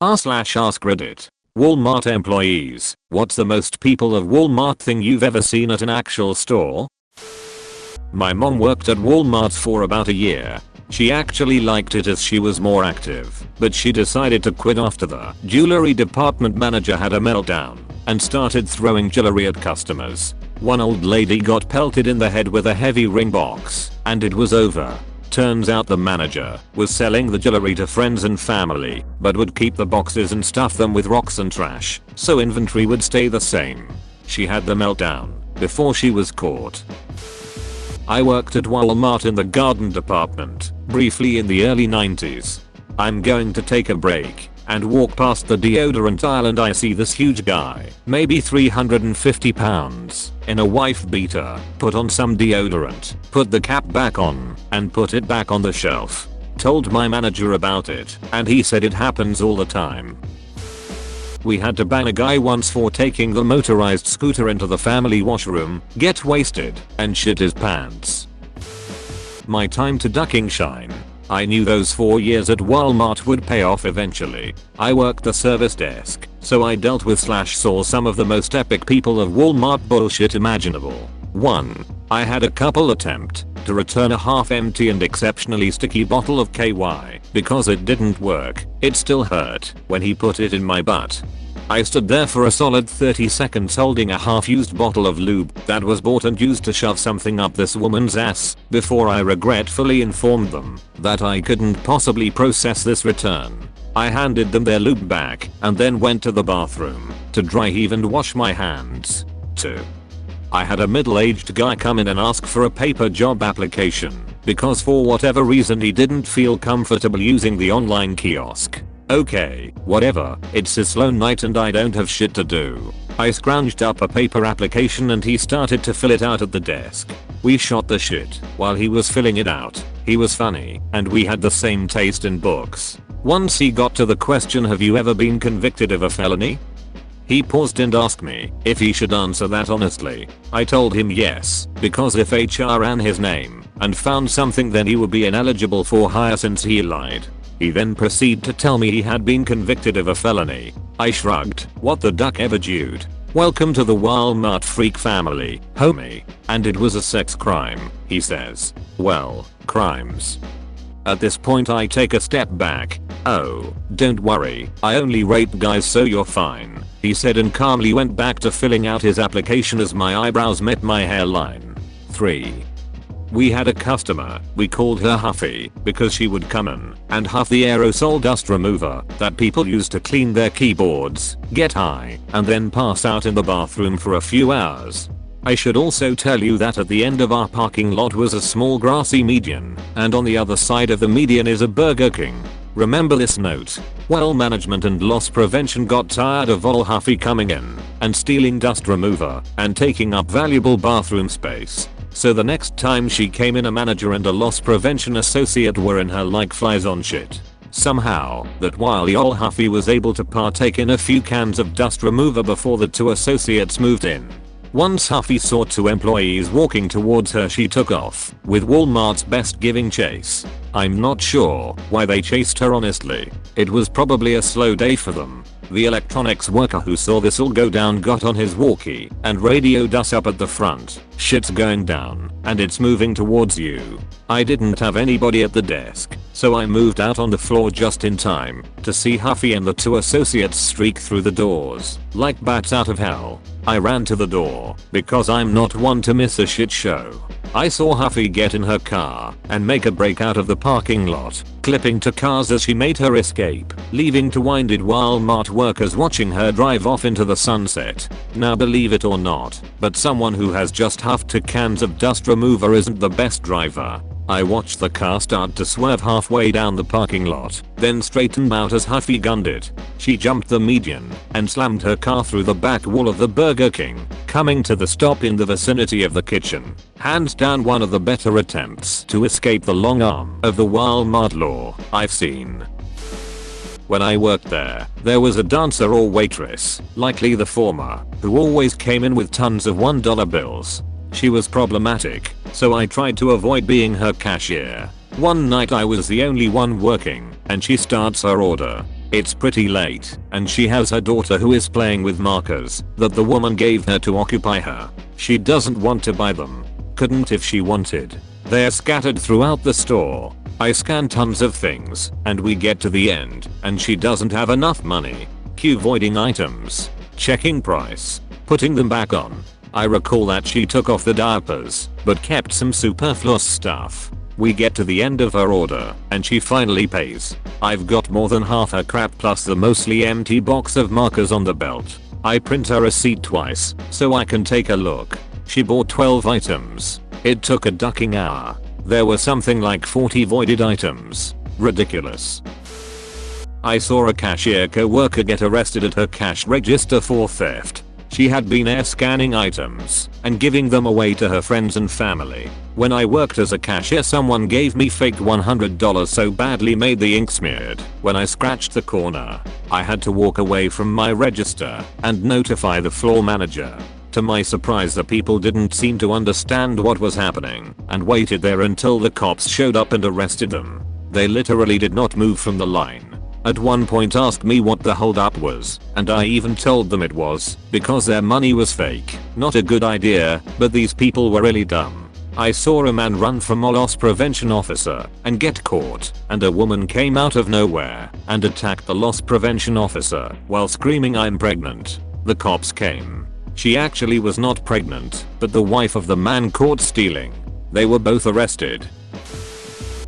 r/AskReddit. Walmart employees. What's the most people of Walmart thing you've ever seen at an actual store? My mom worked at Walmart for about a year. She actually liked it as she was more active, but she decided to quit after the jewelry department manager had a meltdown and started throwing jewelry at customers. One old lady got pelted in the head with a heavy ring box, and it was over. Turns out the manager was selling the jewelry to friends and family, but would keep the boxes and stuff them with rocks and trash, so inventory would stay the same. She had the meltdown before she was caught. I worked at Walmart in the garden department, briefly in the early 90s. I'm going to take a break and walk past the deodorant aisle and I see this huge guy, maybe 350 pounds, in a wife beater, put on some deodorant, put the cap back on, and put it back on the shelf. Told my manager about it, and he said it happens all the time. We had to ban a guy once for taking the motorized scooter into the family washroom, get wasted, and shit his pants. My time to ducking shine. I knew those 4 years at Walmart would pay off eventually. I worked the service desk, so I dealt with / saw some of the most epic people of Walmart bullshit imaginable. 1. I had a couple attempt to return a half-empty and exceptionally sticky bottle of KY because it didn't work. It still hurt when he put it in my butt. I stood there for a solid 30 seconds holding a half-used bottle of lube that was bought and used to shove something up this woman's ass before I regretfully informed them that I couldn't possibly process this return. I handed them their lube back and then went to the bathroom to dry heave and wash my hands. 2. I had a middle-aged guy come in and ask for a paper job application because for whatever reason he didn't feel comfortable using the online kiosk. Okay, whatever, it's a slow night and I don't have shit to do. I scrounged up a paper application and he started to fill it out at the desk. We shot the shit while he was filling it out. He was funny, and we had the same taste in books. Once he got to the question, have you ever been convicted of a felony? He paused and asked me if he should answer that honestly. I told him yes, because if HR ran his name and found something then he would be ineligible for hire since he lied. He then proceeded to tell me he had been convicted of a felony. I shrugged. What the duck ever, dude? Welcome to the Walmart freak family, homie. And it was a sex crime, he says. Well, crimes. At this point I take a step back. Oh, don't worry, I only rape guys so you're fine, he said and calmly went back to filling out his application as my eyebrows met my hairline. 3. We had a customer, we called her Huffy because she would come in and huff the aerosol dust remover that people use to clean their keyboards, get high, and then pass out in the bathroom for a few hours. I should also tell you that at the end of our parking lot was a small grassy median, and on the other side of the median is a Burger King. Remember this note. Well, management and loss prevention got tired of old Huffy coming in and stealing dust remover and taking up valuable bathroom space. So the next time she came in, a manager and a loss prevention associate were in her like flies on shit. Somehow, that while the old Huffy was able to partake in a few cans of dust remover before the two associates moved in. Once Huffy saw two employees walking towards her, she took off, with Walmart's best giving chase. I'm not sure why they chased her honestly. It was probably a slow day for them. The electronics worker who saw this all go down got on his walkie and radioed us up at the front. Shit's going down and it's moving towards you. I didn't have anybody at the desk, so I moved out on the floor just in time to see Huffy and the two associates streak through the doors like bats out of hell. I ran to the door because I'm not one to miss a shit show. I saw Huffy get in her car and make a break out of the parking lot, clipping to cars as she made her escape, leaving two-winded Walmart workers watching her drive off into the sunset. Now believe it or not, but someone who has just huffed 2 cans of dust remover isn't the best driver. I watched the car start to swerve halfway down the parking lot, then straightened out as Huffy gunned it. She jumped the median and slammed her car through the back wall of the Burger King, coming to the stop in the vicinity of the kitchen. Hands down one of the better attempts to escape the long arm of the Walmart law I've seen. When I worked there was a dancer or waitress, likely the former, who always came in with tons of $1 bills. She was problematic, so I tried to avoid being her cashier. One night I was the only one working, and she starts her order. It's pretty late, and she has her daughter who is playing with markers that the woman gave her to occupy her. She doesn't want to buy them. Couldn't if she wanted. They're scattered throughout the store. I scan tons of things, and we get to the end, and she doesn't have enough money. Q voiding items. Checking price. Putting them back on. I recall that she took off the diapers, but kept some superfluous stuff. We get to the end of her order, and she finally pays. I've got more than half her crap plus the mostly empty box of markers on the belt. I print her receipt twice, so I can take a look. She bought 12 items. It took a ducking hour. There were something like 40 voided items. Ridiculous. I saw a cashier co-worker get arrested at her cash register for theft. She had been air scanning items and giving them away to her friends and family. When I worked as a cashier, someone gave me fake $100 so badly made the ink smeared. When I scratched the corner, I had to walk away from my register and notify the floor manager. To my surprise, the people didn't seem to understand what was happening and waited there until the cops showed up and arrested them. They literally did not move from the line. At one point asked me what the holdup was, and I even told them it was because their money was fake. Not a good idea, but these people were really dumb. I saw a man run from a loss prevention officer and get caught, and a woman came out of nowhere and attacked the loss prevention officer while screaming, "I'm pregnant." The cops came. She actually was not pregnant, but the wife of the man caught stealing. They were both arrested.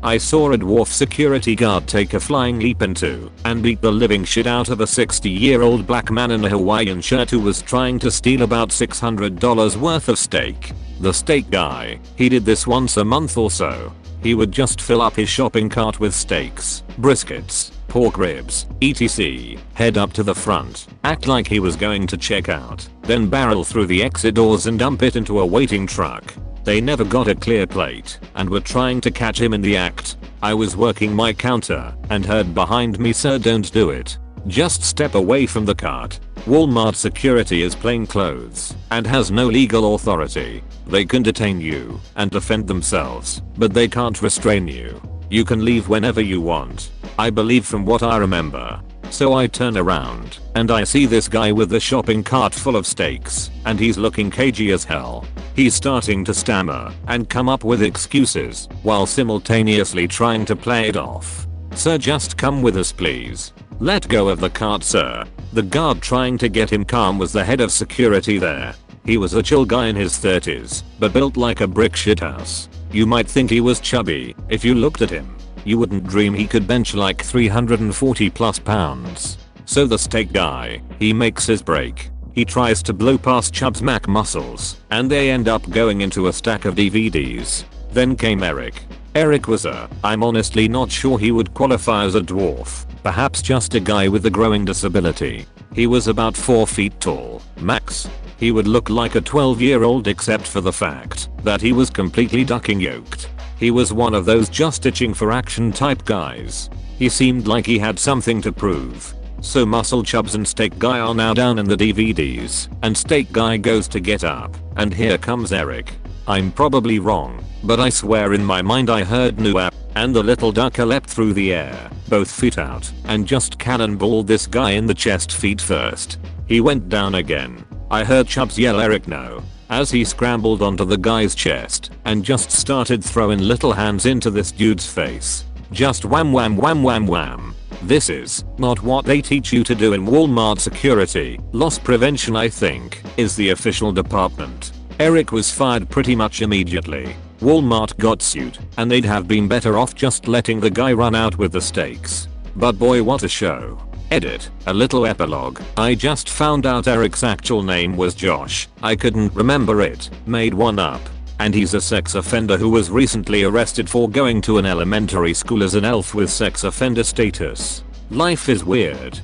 I saw a dwarf security guard take a flying leap into and beat the living shit out of a 60-year-old black man in a Hawaiian shirt who was trying to steal about $600 worth of steak. The steak guy, he did this once a month or so. He would just fill up his shopping cart with steaks, briskets, pork ribs, etc. Head up to the front, act like he was going to check out, then barrel through the exit doors and dump it into a waiting truck. They never got a clear plate and were trying to catch him in the act. I was working my counter and heard behind me, "Sir, don't do it. Just step away from the cart." Walmart security is plain clothes and has no legal authority. They can detain you and defend themselves, but they can't restrain you. You can leave whenever you want, I believe, from what I remember. So I turn around and I see this guy with the shopping cart full of steaks, and he's looking cagey as hell. He's starting to stammer and come up with excuses while simultaneously trying to play it off. "Sir, just come with us, please." "Let go of the cart, sir." The guard trying to get him calm was the head of security there. He was a chill guy in his 30s, but built like a brick shithouse. You might think he was chubby if you looked at him. You wouldn't dream he could bench like 340 plus pounds. So the steak guy, he makes his break. He tries to blow past Chubb's Mac muscles, and they end up going into a stack of DVDs. Then came Eric. Eric was I'm honestly not sure he would qualify as a dwarf, perhaps just a guy with a growing disability. He was about 4 feet tall, max. He would look like a 12-year-old except for the fact that he was completely ducking yoked. He was one of those just itching for action type guys. He seemed like he had something to prove. So Muscle Chubbs and Steak Guy are now down in the DVDs, and Steak Guy goes to get up, and here comes Eric. I'm probably wrong, but I swear in my mind I heard "Nua," and the little ducker leapt through the air, both feet out, and just cannonballed this guy in the chest feet first. He went down again. I heard Chubbs yell "Eric, no," as he scrambled onto the guy's chest and just started throwing little hands into this dude's face. Just wham wham wham wham wham. This is not what they teach you to do in Walmart security. Loss prevention, I think, is the official department. Eric was fired pretty much immediately. Walmart got sued, and they'd have been better off just letting the guy run out with the steaks. But boy, what a show. Edit, a little epilogue. I just found out Eric's actual name was Josh. I couldn't remember it. Made one up. And he's a sex offender who was recently arrested for going to an elementary school as an elf with sex offender status. Life is weird.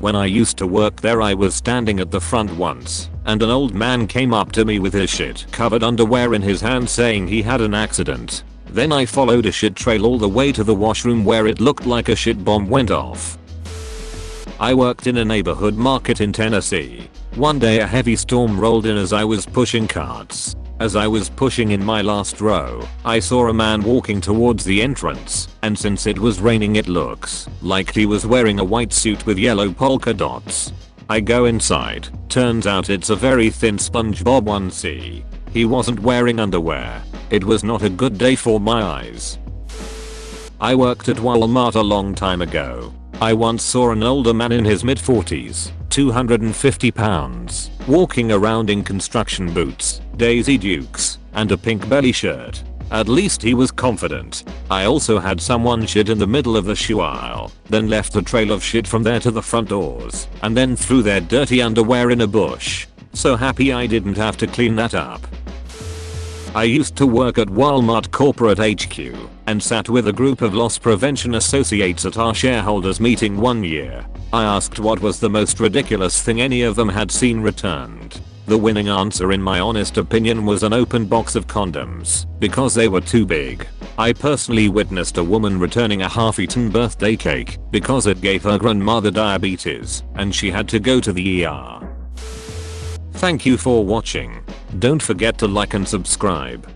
When I used to work there, I was standing at the front once, and an old man came up to me with his shit covered underwear in his hand saying he had an accident. Then I followed a shit trail all the way to the washroom where it looked like a shit bomb went off. I worked in a neighborhood market in Tennessee. One day a heavy storm rolled in as I was pushing carts. As I was pushing in my last row, I saw a man walking towards the entrance, and since it was raining it looks like he was wearing a white suit with yellow polka dots. I go inside, turns out it's a very thin SpongeBob onesie. He wasn't wearing underwear. It was not a good day for my eyes. I worked at Walmart a long time ago. I once saw an older man in his mid-40s, 250 pounds, walking around in construction boots, Daisy Dukes, and a pink belly shirt. At least he was confident. I also had someone shit in the middle of the shoe aisle, then left a trail of shit from there to the front doors, and then threw their dirty underwear in a bush. So happy I didn't have to clean that up. I used to work at Walmart Corporate HQ and sat with a group of loss prevention associates at our shareholders meeting one year. I asked what was the most ridiculous thing any of them had seen returned. The winning answer in my honest opinion was an open box of condoms because they were too big. I personally witnessed a woman returning a half-eaten birthday cake because it gave her grandmother diabetes and she had to go to the ER. Thank you for watching. Don't forget to like and subscribe.